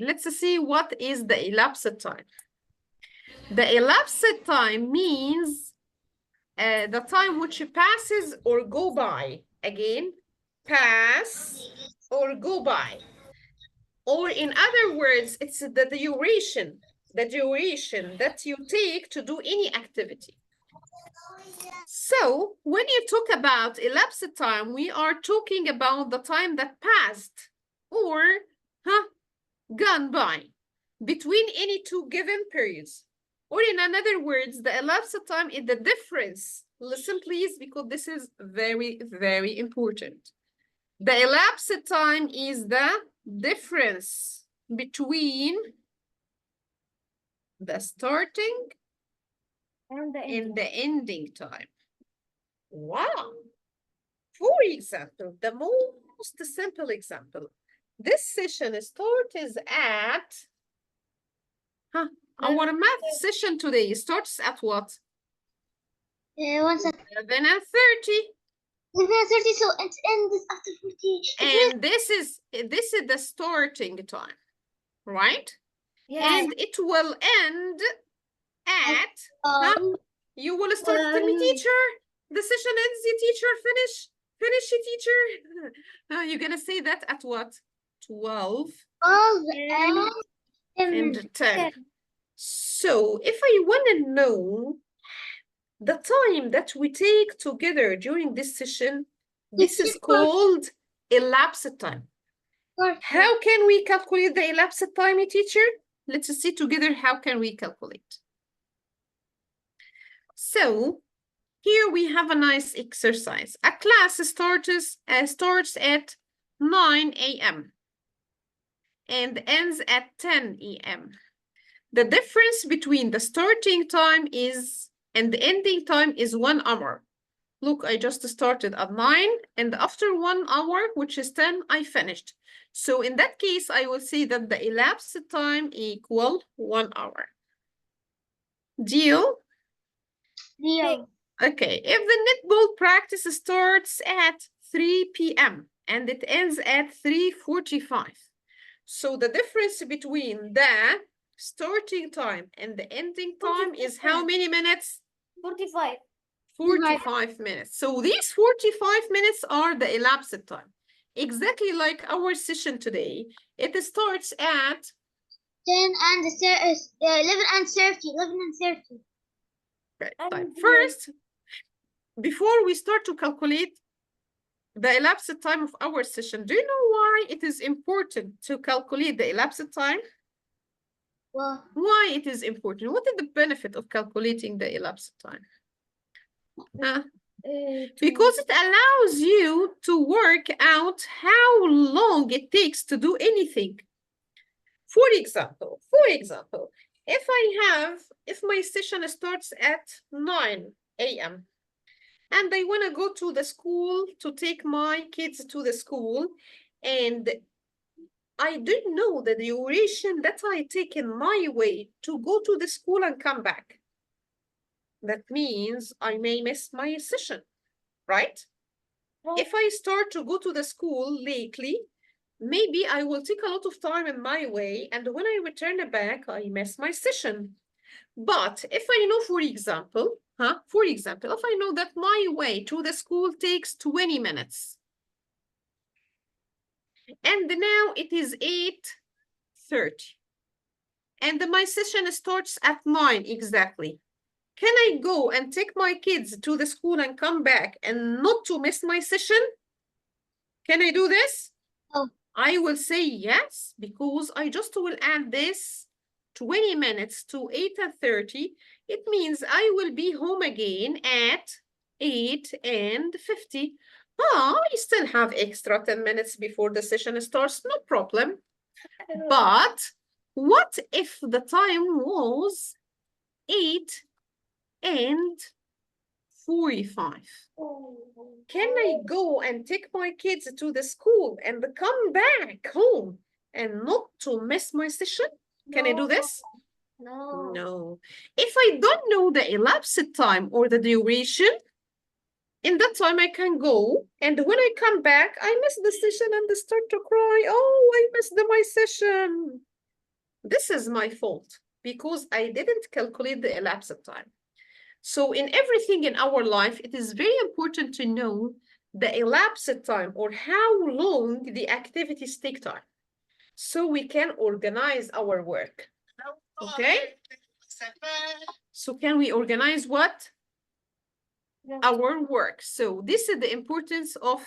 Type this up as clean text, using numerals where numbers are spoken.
Let's see what is the elapsed time. The elapsed time means the time which passes or go by. Again, pass or go by. Or in other words, it's the duration that you take to do any activity. So when you talk about elapsed time, we are talking about the time that passed or gone by between any two given periods. Or in other words, the elapsed time is the difference. Listen, please, because this is very, very important. The elapsed time is the difference between the starting and the ending time. Wow. For example, the most simple example. This session starts at our math session today starts at what? 1 second. 11:30. 11:30, so it ends after 40. And this is the starting time, right? Yes. And it will end at you will start. Tell me, teacher. The session ends. The teacher finish. Finish, teacher. You're gonna say that at what? 12 and 10. So if I want to know the time that we take together during this session, this is called elapsed time. How can we calculate the elapsed time, teacher? Let's see together how can we calculate. So here we have a nice exercise. A class starts at 9 a.m. and ends at 10 a.m. The difference between the starting time and the ending time is 1 hour. Look, I just started at 9, and after 1 hour, which is 10, I finished. So in that case, I will say that the elapsed time equal 1 hour. Deal? Deal. Okay, if the netball practice starts at 3 p.m. and it ends at 3:45, so the difference between the starting time and the ending time is how many minutes? 45. 45 minutes. So these 45 minutes are the elapsed time. Exactly like our session today. It starts at 10 and 11 and 30. 11 and 30. Right. First, before we start to calculate the elapsed time of our session, do you know why it is important to calculate the elapsed time? Well, why it is important? What is the benefit of calculating the elapsed time? Because it allows you to work out how long it takes to do anything. For example, if my session starts at 9 a.m. and I want to go to the school to take my kids to the school, and I don't know the duration that I take in my way to go to the school and come back. That means I may miss my session, right? If I start to go to the school lately, maybe I will take a lot of time in my way, and when I return back, I miss my session. But if I know, for example, if I know that my way to the school takes 20 minutes, and now it is 8:30, and my session starts at 9 exactly. Can I go and take my kids to the school and come back and not to miss my session? Can I do this? Oh. I will say yes, because I just will add this 20 minutes to 8:30. It means I will be home again at 8:50. I still have extra 10 minutes before the session starts, no problem. But what if the time was 8:45? Can I go and take my kids to the school and come back home and not to miss my session? Can I do this? No. If I don't know the elapsed time or the duration, in that time I can go, and when I come back, I miss the session and start to cry. Oh, I missed my session. This is my fault because I didn't calculate the elapsed time. So in everything in our life, it is very important to know the elapsed time or how long the activities take time. So we can organize our work. Okay? So can we organize what? Our work. So this is the importance of